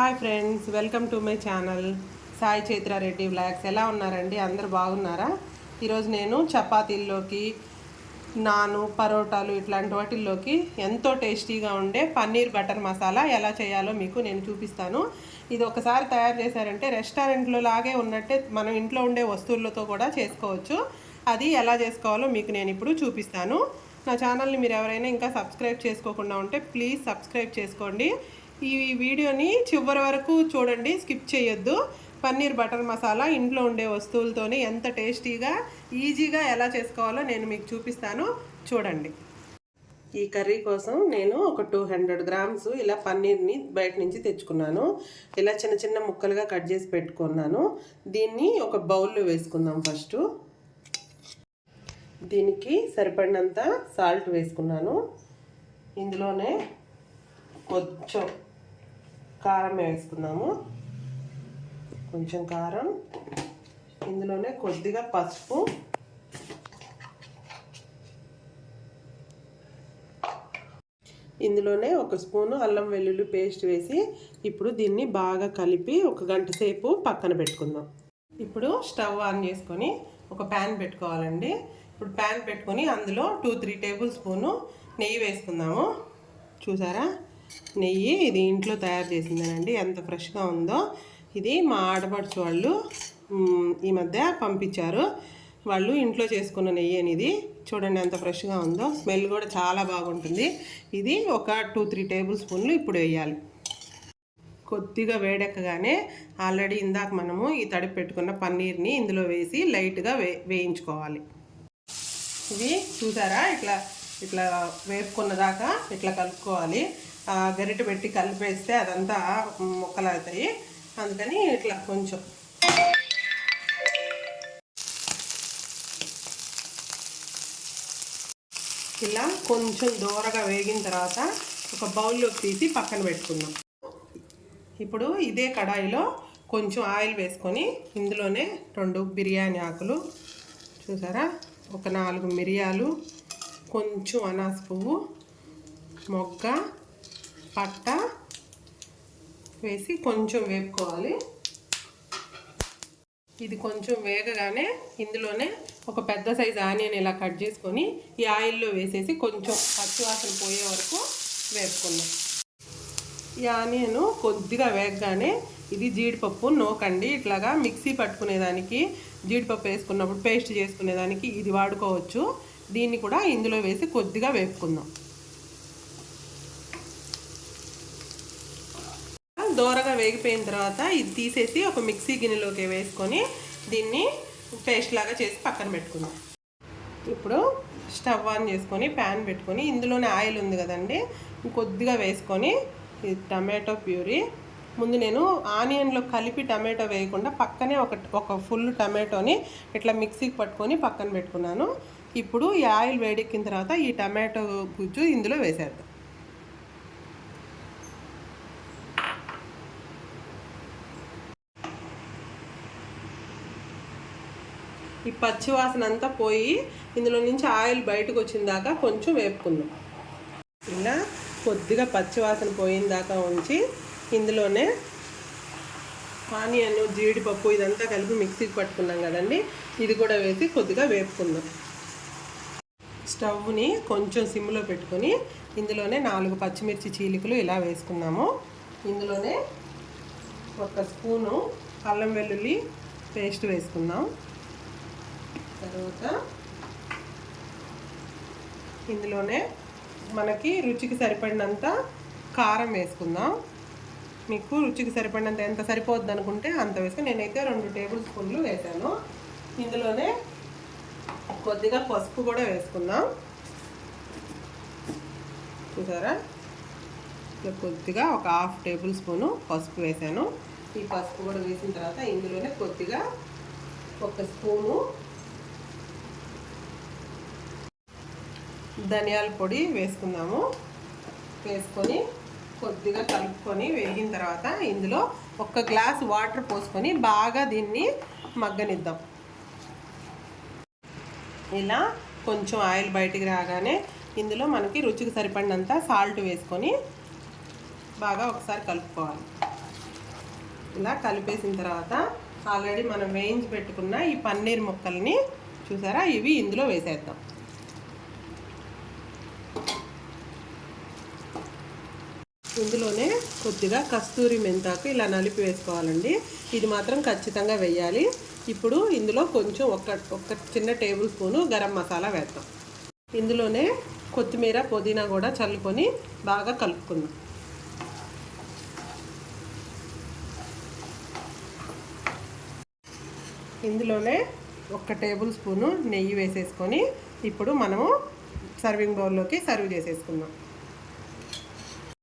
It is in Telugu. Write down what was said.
Hi friends, welcome to my channel Sai Chaitra Reddy vlogs. ఎలా ఉన్నారండి? అందరు బాగున్నారా? ఈరోజు నేను చపాతీల్లోకి, నాను, పరోటాలు ఇట్లాంటి వాటిల్లోకి ఎంతో టేస్టీగా ఉండే పన్నీర్ బటర్ మసాలా ఎలా చేయాలో మీకు నేను చూపిస్తాను. ఇది ఒకసారి తయారు చేశారంటే రెస్టారెంట్లో లాగే ఉన్నట్టే మనం ఇంట్లో ఉండే వస్తువులతో కూడా చేసుకోవచ్చు. అది ఎలా చేసుకోవాలో మీకు నేను ఇప్పుడు చూపిస్తాను. నా ఛానల్ని మీరు ఎవరైనా ఇంకా సబ్స్క్రైబ్ చేసుకోకుండా ఉంటే ప్లీజ్ సబ్స్క్రైబ్ చేసుకోండి. ఈ వీడియోని చివరి వరకు చూడండి, స్కిప్ చేయొద్దు. పన్నీర్ బటర్ మసాలా ఇంట్లో ఉండే వస్తువులతోనే ఎంత టేస్టీగా ఈజీగా ఎలా చేసుకోవాలో నేను మీకు చూపిస్తాను, చూడండి. ఈ కర్రీ కోసం నేను ఒక 200 గ్రామ్స్ ఇలా పన్నీర్ని బయట నుంచి తెచ్చుకున్నాను. ఇలా చిన్న చిన్న ముక్కలుగా కట్ చేసి పెట్టుకున్నాను. దీన్ని ఒక బౌల్లో వేసుకుందాం. ఫస్ట్ దీనికి సరిపడినంత సాల్ట్ వేసుకున్నాను. ఇందులోనే కొంచెం కారం వేసుకుందాము. కొంచెం కారం, ఇందులోనే కొద్దిగా పసుపు, ఇందులోనే ఒక స్పూను అల్లం వెల్లుల్లి పేస్ట్ వేసి ఇప్పుడు దీన్ని బాగా కలిపి ఒక గంట సేపు పక్కన పెట్టుకుందాం. ఇప్పుడు స్టవ్ ఆన్ చేసుకొని ఒక ప్యాన్ పెట్టుకోవాలండి. ఇప్పుడు ప్యాన్ పెట్టుకొని అందులో 2-3 టేబుల్ స్పూను నెయ్యి వేసుకుందాము. చూసారా, నెయ్యి ఇది ఇంట్లో తయారు చేసిందేనండి. ఎంత ఫ్రెష్గా ఉందో. ఇది మా ఆడపడుచు వాళ్ళు ఈ మధ్య పంపించారు. వాళ్ళు ఇంట్లో చేసుకున్న నెయ్యి అనేది చూడండి ఎంత ఫ్రెష్గా ఉందో. స్మెల్ కూడా చాలా బాగుంటుంది. ఇది ఒక 2-3 టేబుల్ స్పూన్లు ఇప్పుడు వేయాలి. కొద్దిగా వేడెక్కగానే ఆల్రెడీ ఇందాక మనము ఈ తడిపి పెట్టుకున్న పన్నీర్ని ఇందులో వేసి లైట్గా వేయించుకోవాలి. ఇవి చూసారా, ఇట్లా ఇట్లా వేపుకున్న దాకా ఇట్లా కలుపుకోవాలి. గరిట పెట్టి కలిపేస్తే అదంతా ముక్కలు అవుతాయి. అందుకని ఇట్లా కొంచెం ఇలా కొంచెం దూరగా వేగిన తర్వాత ఒక బౌల్లోకి తీసి పక్కన పెట్టుకుందాం. ఇప్పుడు ఇదే కడాయిలో కొంచెం ఆయిల్ వేసుకొని ఇందులోనే 2 బిర్యానీ ఆకులు, చూసారా, ఒక 4 మిరియాలు, కొంచెం అనాస పువ్వు, మొగ్గ, పట్ట వేసి కొంచెం వేపుకోవాలి. ఇది కొంచెం వేగగానే ఇందులోనే ఒక పెద్ద సైజు ఆనియన్ ఇలా కట్ చేసుకొని ఈ ఆయిల్లో వేసేసి కొంచెం పచ్చివాసన పోయే వరకు వేపుకుందాం. ఈ ఆనియన్ కొద్దిగా వేగగానే ఇది జీడిపప్పు నోకండి. ఇట్లాగా మిక్సీ పట్టుకునేదానికి, జీడిపప్పు వేసుకున్నప్పుడు పేస్ట్ చేసుకునేదానికి ఇది వాడుకోవచ్చు. దీన్ని కూడా ఇందులో వేసి కొద్దిగా వేపుకుందాం. దోరగా వేగిపోయిన తర్వాత ఇది తీసేసి ఒక మిక్సీ గిన్నెలోకి వేసుకొని దీన్ని పేస్ట్ లాగా చేసి పక్కన పెట్టుకుందాం. ఇప్పుడు స్టవ్ ఆన్ చేసుకొని ప్యాన్ పెట్టుకొని ఇందులోనే ఆయిల్ ఉంది కదండి, కొద్దిగా వేసుకొని ఇది టమాటో ప్యూరీ. ముందు నేను ఆనియన్లో కలిపి టమాటో వేయకుండా పక్కనే ఒక ఫుల్ టమాటోని ఇట్లా మిక్సీకి పట్టుకొని పక్కన పెట్టుకున్నాను. ఇప్పుడు ఈ ఆయిల్ వేడెక్కిన తర్వాత ఈ టమాటో గుజ్జు ఇందులో వేసేద్దాం. ఈ పచ్చివాసన అంతా పోయి ఇందులో నుంచి ఆయిల్ బయటకు వచ్చిన దాకా కొంచెం వేపుకుందాం. ఇలా కొద్దిగా పచ్చివాసన పోయిన దాకా ఉంచి ఇందులోనే ఆనియన్, జీడిపప్పు ఇదంతా కలిపి మిక్సీకి పట్టుకున్నాం కదండి, ఇది కూడా వేసి కొద్దిగా వేపుకుందాం. స్టవ్ని కొంచెం సిమ్లో పెట్టుకొని ఇందులోనే 4 పచ్చిమిర్చి చీలికలు ఇలా వేసుకున్నాము. ఇందులోనే ఒక స్పూను అల్లం వెల్లుల్లి పేస్ట్ వేసుకుందాం. తర్వాత ఇందులోనే మనకి రుచికి సరిపడినంత కారం వేసుకుందాం. మీకు రుచికి సరిపడినంత ఎంత సరిపోద్ది అనుకుంటే అంత వేసుకొని నేనైతే 2 టేబుల్ స్పూన్లు వేసాను. ఇందులోనే కొద్దిగా పసుపు కూడా వేసుకుందాం. చూసారా, కొద్దిగా ఒక 1/2 టేబుల్ స్పూను పసుపు వేసాను. ఈ పసుపు కూడా వేసిన తర్వాత ఇందులోనే కొద్దిగా ఒక స్పూను ధనియాల పొడి వేసుకుందాము. వేసుకొని కొద్దిగా కలుపుకొని వేగిన తర్వాత ఇందులో 1 గ్లాస్ వాటర్ పోసుకొని బాగా దీన్ని మగ్గనిద్దాం. ఇలా కొంచెం ఆయిల్ బయటికి రాగానే ఇందులో మనకి రుచికి సరిపడినంత సాల్ట్ వేసుకొని బాగా ఒకసారి కలుపుకోవాలి. ఇలా కలిపేసిన తర్వాత ఆల్రెడీ మనం వేయించి పెట్టుకున్న ఈ పన్నీర్ ముక్కల్ని చూసారా, ఇవి ఇందులో వేసేద్దాం. ఇందులోనే కొద్దిగా కస్తూరి మెంతాకు ఇలా నలిపి వేసుకోవాలండి. ఇది మాత్రం ఖచ్చితంగా వేయాలి. ఇప్పుడు ఇందులో కొంచెం ఒక చిన్న టేబుల్ స్పూను గరం మసాలా వేద్దాం. ఇందులోనే కొత్తిమీర పుదీనా కూడా చల్లుకొని బాగా కలుపుకుందాం. ఇందులోనే 1 టేబుల్ స్పూను నెయ్యి వేసేసుకొని ఇప్పుడు మనము సర్వింగ్ బౌల్లోకి సర్వ్ చేసేసుకుందాం.